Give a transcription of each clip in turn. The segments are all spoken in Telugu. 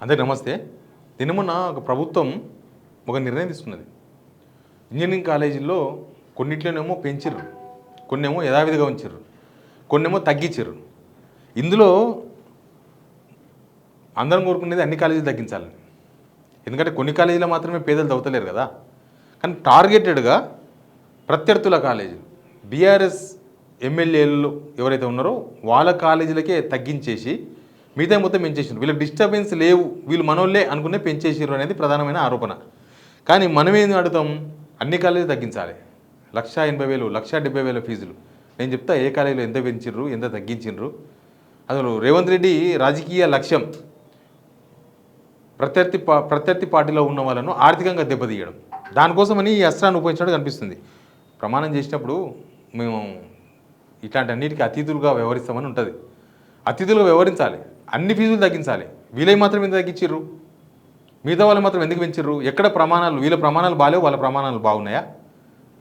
అందరికీ నమస్తే. నిన్న ఒక ప్రభుత్వం ఒక నిర్ణయం తీసుకున్నది. ఇంజనీరింగ్ కాలేజీల్లో కొన్నిట్లోనేమో పెంచిర్రు, కొన్నేమో యథావిధిగా ఉంచిర్రు, కొన్నేమో తగ్గించిర్రు. ఇందులో అందరం కోరుకునేది అన్ని కాలేజీలు తగ్గించాలని. ఎందుకంటే కొన్ని కాలేజీలో మాత్రమే పేదలు చదువుతలేరు కదా. కానీ టార్గెటెడ్గా ప్రత్యర్థుల కాలేజీలు, బీఆర్ఎస్ ఎమ్మెల్యేలు ఎవరైతే ఉన్నారో వాళ్ళ కాలేజీలకే తగ్గించేసి మిగతా మొత్తం పెంచేసారు. వీళ్ళకి డిస్టర్బెన్స్ లేవు, వీళ్ళు మనోళ్ళే అనుకునే పెంచేసారు అనేది ప్రధానమైన ఆరోపణ. కానీ మనమేం అడుగుతాం, అన్ని కాలేజీలు తగ్గించాలి. 1,80,000, 1,70,000 ఫీజులు. నేను చెప్తా ఏ కాలేజీలో ఎంత పెంచిర్రు, ఎంత తగ్గించిండ్రు. అసలు రేవంత్ రెడ్డి రాజకీయ లక్ష్యం ప్రత్యర్థి పార్టీలో ఉన్న వాళ్ళను ఆర్థికంగా దెబ్బతీయడం. దానికోసమని ఈ అస్త్రాన్ని ఉపయోగించినట్టు కనిపిస్తుంది. ప్రమాణం చేసినప్పుడు మేము ఇట్లాంటి అన్నిటికీ అతిథులుగా వ్యవహరిస్తామని ఉంటుంది. అతిథులుగా వ్యవహరించాలి, అన్ని ఫీజులు తగ్గించాలి. వీళ్ళకి మాత్రం ఎందుకు తగ్గించిర్రు, మిగతా వాళ్ళు మాత్రం ఎందుకు పెంచిర్రు? ఎక్కడ ప్రమాణాలు, వీళ్ళ ప్రమాణాలు బాగాలేవు, వాళ్ళ ప్రమాణాలు బాగున్నాయా?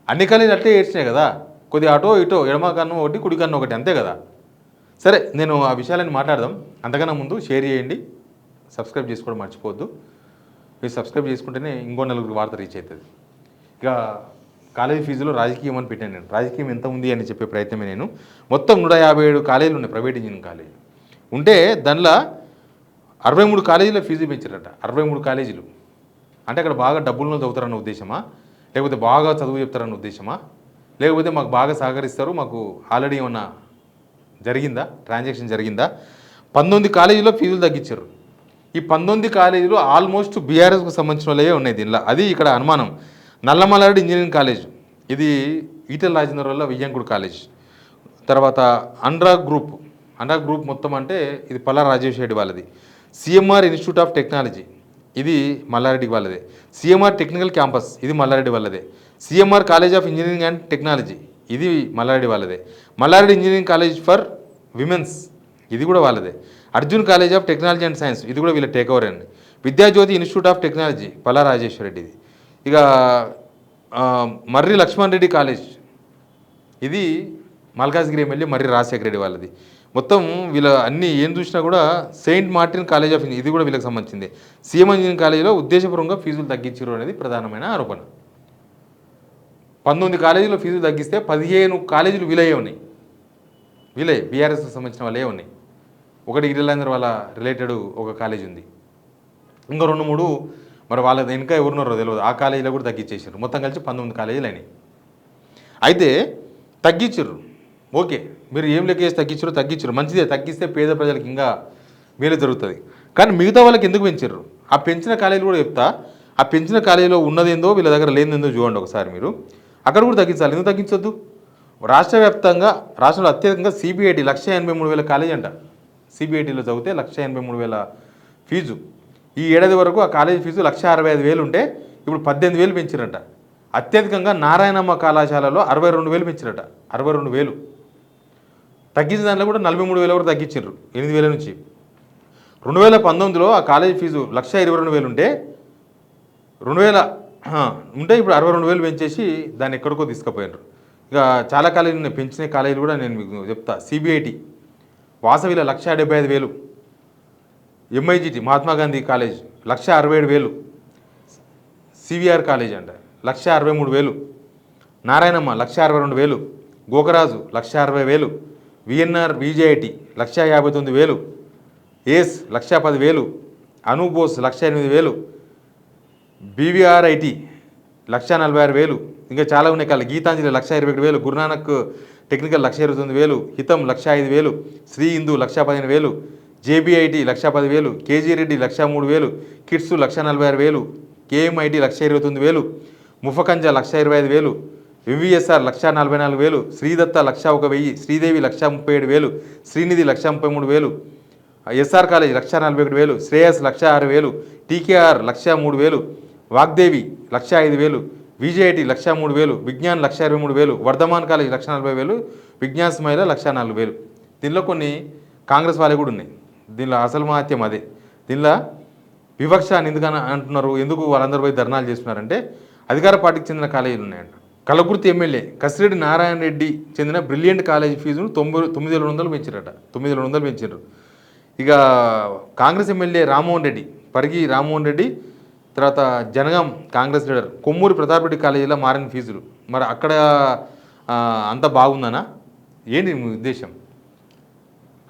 అన్ని కాలేజీలు అట్లే ఏడ్చినాయి కదా. కొద్దిగా అటో ఇటో, ఎడమ కన్ను ఒకటి, కుడి కన్ను ఒకటి, అంతే కదా. సరే, నేను ఆ విషయాలని మాట్లాడదాం. అంతకన్నా ముందు షేర్ చేయండి, సబ్స్క్రైబ్ చేసుకోవడం మర్చిపోవద్దు. మీరు సబ్స్క్రైబ్ చేసుకుంటేనే ఇంకో నలుగురికి వార్త రీచ్ అవుతుంది. ఇక కాలేజీ ఫీజులో రాజకీయం అని పెట్టాను నేను. రాజకీయం ఎంత ఉంది అని చెప్పే ప్రయత్నమే నేను. మొత్తం 157 కాలేజీలు ఉన్నాయి, ప్రైవేట్ ఇంజనీరింగ్ కాలేజీలు ఉంటే దానిలో 63 కాలేజీల ఫీజు పెంచారట. 63 కాలేజీలు అంటే అక్కడ బాగా డబ్బులను చదువుతారన్న ఉద్దేశమా, లేకపోతే బాగా చదువు చెప్తారన్న ఉద్దేశమా, లేకపోతే మాకు బాగా సహకరిస్తారు, మాకు ఆల్రెడీ ఏమన్నా జరిగిందా, ట్రాన్సాక్షన్ జరిగిందా? 19 కాలేజీలో ఫీజులు తగ్గించారు. ఈ 19 కాలేజీలు ఆల్మోస్ట్ బీఆర్ఎస్కు సంబంధించిన వాళ్ళే ఉన్నాయి దీనిలో. అది ఇక్కడ అనుమానం. నల్లమల్లారెడ్డి ఇంజనీరింగ్ కాలేజ్, ఇది ఈటెల రాజేందర్ వల్ల వియ్యంకుడు కాలేజ్. తర్వాత అనురాగ్ గ్రూప్ మొత్తం అంటే ఇది పల్లా రాజేష్ రెడ్డి వాళ్ళది. సిఎంఆర్ ఇన్స్టిట్యూట్ ఆఫ్ టెక్నాలజీ, ఇది మల్లారెడ్డి వాళ్ళదే. సిఎంఆర్ టెక్నికల్ క్యాంపస్, ఇది మల్లారెడ్డి వాళ్ళదే. CMR college of engineering and technology, ఇది మల్లారెడ్డి వాళ్ళదే. Mallareddy engineering college for womens, ఇది కూడా వాళ్ళదే. Arjun college of technology and science, ఇది కూడా వీళ్ళ టేక్ ఓవర్ అండి. Vidya Jyothi institute of technology, Palla Rajeshwara రెడ్డిది. ఇక మర్రి లక్ష్మణ్ రెడ్డి కాలేజ్, ఇది మల్కాజ్గిరి ఎమ్మెల్యే మర్రి రాజశేఖర రెడ్డి వాళ్ళది. మొత్తం వీళ్ళ అన్ని ఏం చూసినా కూడా సెయింట్ మార్టిన్ కాలేజ్ ఆఫ్ ఇది కూడా వీళ్ళకి సంబంధించింది. సీఎం ఇంజనీరింగ్ కాలేజీలో ఉద్దేశపూర్వకంగా ఫీజులు తగ్గించారు అనేది ప్రధానమైన ఆరోపణ. 19 కాలేజీలో ఫీజులు తగ్గిస్తే 15 కాలేజీలు వీలయ్యే ఉన్నాయి. బీఆర్ఎస్కి సంబంధించిన వాళ్ళే ఉన్నాయి. ఒకటి ఈటెల వాళ్ళ రిలేటెడ్ ఒక కాలేజ్ ఉంది, ఇంకా 2-3 మరి వాళ్ళ ఇంకా ఎవరున్నారో తెలియదు. ఆ కాలేజీలో కూడా తగ్గించేసారు. మొత్తం కలిసి 19 కాలేజీలు అయినాయి. అయితే తగ్గించరు, ఓకే, మీరు ఏం లెక్క చేసి తగ్గించరు, మంచిదే. తగ్గిస్తే పేద ప్రజలకు ఇంకా మేలు జరుగుతుంది. కానీ మిగతా వాళ్ళకి ఎందుకు పెంచారు? ఆ పెంచిన కాలేజీలు కూడా చెప్తా. ఆ పెంచిన కాలేజీలో ఉన్నదేందో వీళ్ళ దగ్గర లేనిదేందో చూడండి ఒకసారి మీరు. అక్కడ కూడా తగ్గించాలి. ఎందుకు తగ్గించొద్దు? రాష్ట్ర వ్యాప్తంగా, రాష్ట్రంలో అత్యధికంగా సిబిఐటి 1,83,000 కాలేజీ అంట. సిబిఐటీలో చదివితే 1,83,000 ఫీజు. ఈ ఏడాది వరకు ఆ కాలేజీ ఫీజు 1,65,000 ఉంటే ఇప్పుడు 18,000 పెంచారట. అత్యధికంగా నారాయణమ్మ కళాశాలలో 62,000 పెంచారట. 62,000 తగ్గించిన దాంట్లో కూడా 43,000 వరకు తగ్గించారు, 8,000 నుంచి. 2019లో ఆ కాలేజీ ఫీజు 1,22,000 ఉంటే 2000 ఉంటే ఇప్పుడు 62,000 పెంచేసి దాన్ని ఎక్కడికో తీసుకుపోయినారు. ఇక చాలా కాలేజీలు పెంచిన కాలేజీలు కూడా నేను మీకు చెప్తా. సిబిఐటి వాసవిలో 1,75,000, MGIT Mahatma Gandhi college 1,67,000, CVR college అంట 1,63,000, Narayanamma 1,62,000, Gokaraju 1,60,000, VNR VJIT 1,59,000, ACE 1,10,000, అనూబోస్ 1,08,000, బీవీఆర్ఐటి 1,46,000, ఇంకా చాలా ఉన్నాయి college. Gitanjali 1,21,000, Guru Nanak technical 1,29,000, Hitam 1,05,000, Sri Hindu 1,15,000, JBIT 1,10,000, KG Reddy 1,03,000, KITS 1,46,000, KMIT 1,29,000, Muffakham Jah 1,25,000, MVSR 1,44,000, Sridatta 1,01,000, Sridevi 1,37,000, Sreenidhi 1,33,000, SR college 1,41,000, Sreyas 1,06,000, TKR 1,03,000, Vaagdevi 1,05,000, VJIT 1,03,000, Vignan 1,23,000, Vardhaman college 1,40,000, Vignan స్మైల 1,04,000. దీనిలో కొన్ని కాంగ్రెస్ వాళ్ళే కూడా ఉన్నాయి. దీనిలో అసలు మహత్యం అదే. దీనిలో వివక్ష అని ఎందుకని అంటున్నారు, ఎందుకు వాళ్ళందరూ పోయి ధర్నాలు చేస్తున్నారంటే అధికార పార్టీకి చెందిన కాలేజీలు ఉన్నాయంట. కలకుర్తి ఎమ్మెల్యే కసిరెడ్డి నారాయణ రెడ్డి చెందిన బ్రిలియంట్ కాలేజీ ఫీజును 9,200 పెంచారట. 9,200 పెంచారు. ఇక కాంగ్రెస్ ఎమ్మెల్యే రామ్మోహన్ రెడ్డి పరిగి రామ్మోహన్ రెడ్డి, తర్వాత జనగాం కాంగ్రెస్ లీడర్, కొమ్మూరి ప్రతాప్ రెడ్డి కాలేజీలో మారిన ఫీజులు, మరి అక్కడ అంత బాగుందనా? ఏంటి మీ ఉద్దేశం?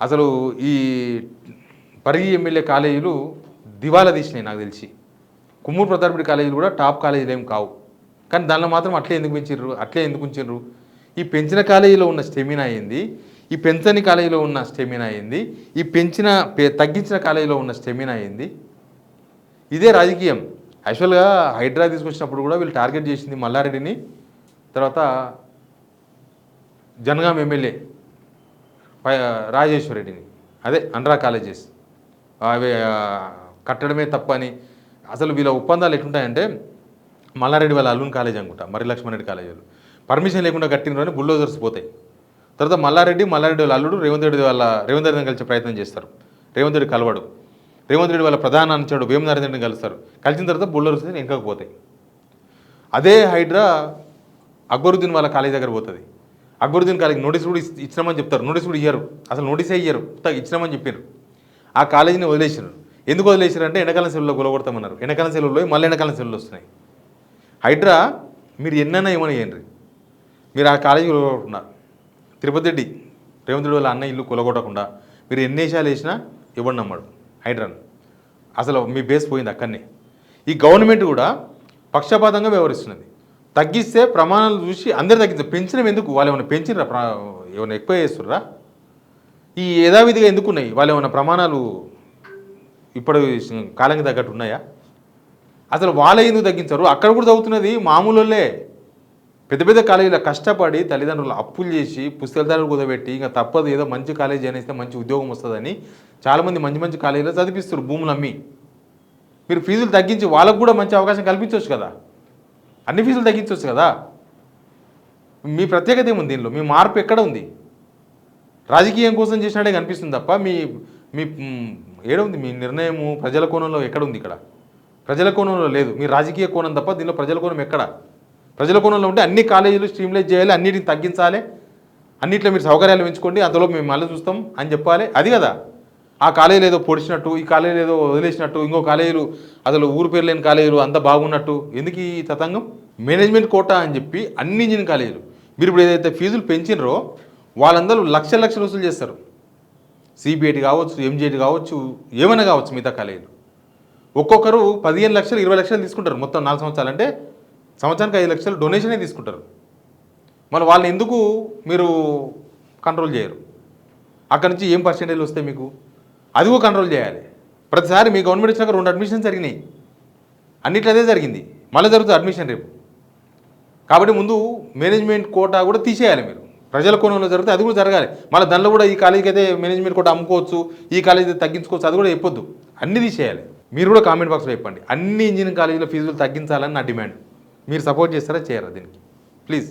అసలు ఈ పరిగి ఎమ్మెల్యే కాలేజీలు దివాలా తీసినాయి నాకు తెలిసి. కొమ్మూరు ప్రతాప్ రెడ్డి కాలేజీలు కూడా టాప్ కాలేజీలు ఏం కావు, కానీ దానిలో మాత్రం అట్లే ఎందుకు పెంచారు, అట్లే ఎందుకు ఉంచారు? ఈ పెంచిన కాలేజీలో ఉన్న స్టెమినా అయింది, ఈ పెంచని కాలేజీలో ఉన్న స్టెమినా అయింది, ఈ తగ్గించిన కాలేజీలో ఉన్న స్టెమినా అయింది. ఇదే రాజకీయం. యాక్చువల్గా హైడ్రా తీసుకొచ్చినప్పుడు కూడా వీళ్ళు టార్గెట్ చేసింది మల్లారెడ్డిని, తర్వాత జనగాం ఎమ్మెల్యే రాజేశ్వర రెడ్డిని, అదే అండ్రా కాలేజెస్ అవి కట్టడమే తప్పని. అసలు వీళ్ళ ఒప్పందాలు ఎట్లుంటాయంటే, మల్లారెడ్డి వాళ్ళ అల్లుని కాలేజ్ అనుకుంటా, మరి లక్ష్మణరెడ్డి కాలేజీలు పర్మిషన్ లేకుండా కట్టినని బుల్డోజర్స్ పోతాయి. తర్వాత మల్లారెడ్డి వాళ్ళ అల్లుడు రేవంత్ రెడ్డిని కలిసే ప్రయత్నం చేస్తారు. రేవంత్ రెడ్డి కలవడు. రేవంత్ రెడ్డి వాళ్ళ ప్రధాన అనుచరుడు వేమనారాయణ రెడ్డిని కలుస్తారు. కలిసిన తర్వాత బుల్డోజర్స్ వెనకపోతాయి. అదే హైడ్రా అక్బరుద్దీన్ వాళ్ళ కాలేజ్ దగ్గర పోతుంది. అక్బరుద్దీన్ కాలేజ్ నోటీస్ కూడా ఇచ్చినామని చెప్తారు, నోటీస్ కూడా ఇయ్యరు, అసలు నోటీసే ఇయ్యరు, ఇచ్చినామని చెప్పారు. ఆ కాలేజీని వదిలేసారు. ఎందుకు వదిలేసారు అంటే ఎండాకాలం సెలవుల్లో గొలగొడతామన్నారు. ఎండాకాలం సెలవుల్లో మళ్ళీ ఎండాకాలం సెలవులు వస్తున్నాయి. హైడ్రా మీరు ఎన్నైనా ఏమని చేయండి, మీరు ఆ కాలేజీ కొలగొట్టకుండా, తిరుపతి రెడ్డి రేవంత్ రెడ్డి వాళ్ళ అన్న ఇల్లు కొలగొట్టకుండా మీరు ఎన్ని దేశాలు వేసినా ఇవ్వండి నమ్మాడు హైడ్రాను. అసలు మీ బేస్ పోయింది అక్కడనే. ఈ గవర్నమెంట్ కూడా పక్షపాతంగా వ్యవహరిస్తున్నది. తగ్గిస్తే ప్రమాణాలు చూసి అందరు తగ్గిస్తారు. పెంచడం ఎందుకు? వాళ్ళు ఏమైనా పెంచినరా? ఏమైనా ఎక్కువ చేస్తుర్రా? ఈ యథావిధిగా ఎందుకున్నాయి? వాళ్ళు ఏమైనా ప్రమాణాలు ఇప్పుడు కాలానికి తగ్గట్టు ఉన్నాయా? అసలు వాళ్ళే ఎందుకు తగ్గించారు? అక్కడ కూడా చదువుతున్నది మామూలులే. పెద్ద పెద్ద కాలేజీలో కష్టపడి తల్లిదండ్రులు అప్పులు చేసి పుస్తకాలు కుదబెట్టి ఇంకా తప్పదు ఏదో మంచి కాలేజీ అనేస్తే మంచి ఉద్యోగం వస్తుందని చాలామంది మంచి మంచి కాలేజీలో చదివిస్తారు భూములు అమ్మి. మీరు ఫీజులు తగ్గించి వాళ్ళకు కూడా మంచి అవకాశం కల్పించవచ్చు కదా, అన్ని ఫీజులు తగ్గించవచ్చు కదా. మీ ప్రత్యేకత ఏముంది దీనిలో? మీ మార్పు ఎక్కడ ఉంది? రాజకీయం కోసం చేసినట్టే కనిపిస్తుంది తప్ప మీ మీ ఏడుంది మీ నిర్ణయము? ప్రజల కోణంలో ఎక్కడ ఉంది? ఇక్కడ ప్రజల కోణంలో లేదు, మీ రాజకీయ కోణం తప్ప దీనిలో ప్రజల కోణం ఎక్కడ? ప్రజల కోణంలో ఉంటే అన్ని కాలేజీలు స్ట్రీమ్లైజ్ చేయాలి, అన్నిటిని తగ్గించాలి, అన్నింటిలో మీరు సౌకర్యాలు పెంచుకోండి, అందులో మేము మళ్ళీ చూస్తాం అని చెప్పాలి. అది కదా. ఆ కాలేజీలు ఏదో పొడిచినట్టు, ఈ కాలేజీలు ఏదో వదిలేసినట్టు, ఇంకో కాలేజీలు అసలు ఊరు పేరు లేని కాలేజీలు అంత బాగున్నట్టు ఎందుకు ఈ తతంగం? మేనేజ్మెంట్ కోటా అని చెప్పి అన్ని ఇంజనీరింగ్ కాలేజీలు మీరు ఇప్పుడు ఏదైతే ఫీజులు పెంచినరో వాళ్ళందరూ లక్షలు వసూలు చేస్తారు. సిబిఐటి కావచ్చు, ఎంజిఐటి కావచ్చు, ఏమైనా కావచ్చు, మిగతా కాలేజీలు ఒక్కొక్కరు 15 లక్షలు 20 లక్షలు తీసుకుంటారు. మొత్తం 4 సంవత్సరాలు అంటే సంవత్సరానికి 5 లక్షలు డొనేషనే తీసుకుంటారు. మళ్ళీ వాళ్ళని ఎందుకు మీరు కంట్రోల్ చేయరు? అక్కడ నుంచి ఏం పర్సెంటేజ్ వస్తాయి మీకు? అది కూడా కంట్రోల్ చేయాలి. ప్రతిసారి మీ గవర్నమెంట్ ఇచ్చినాక 2 అడ్మిషన్స్ జరిగినాయి, అన్నిట్లో అదే జరిగింది, మళ్ళీ జరుగుతుంది అడ్మిషన్ రేపు. కాబట్టి ముందు మేనేజ్మెంట్ కోటా కూడా తీసేయాలి. మీరు ప్రజల కోణంలో జరిగితే అది కూడా జరగాలి. మళ్ళీ దానిలో కూడా ఈ కాలేజీకి అయితే మేనేజ్మెంట్ కోటా అమ్ముకోవచ్చు, ఈ కాలేజీ తగ్గించుకోవచ్చు, అది కూడా చెప్పొద్దు, అన్నీ తీసేయాలి. మీరు కూడా కామెంట్ బాక్స్లో చెప్పండి, అన్ని ఇంజనీరింగ్ కాలేజీలో ఫీజులు తగ్గించాలని నా డిమాండ్. మీరు సపోర్ట్ చేస్తారా చేయరా దీనికి? ప్లీజ్.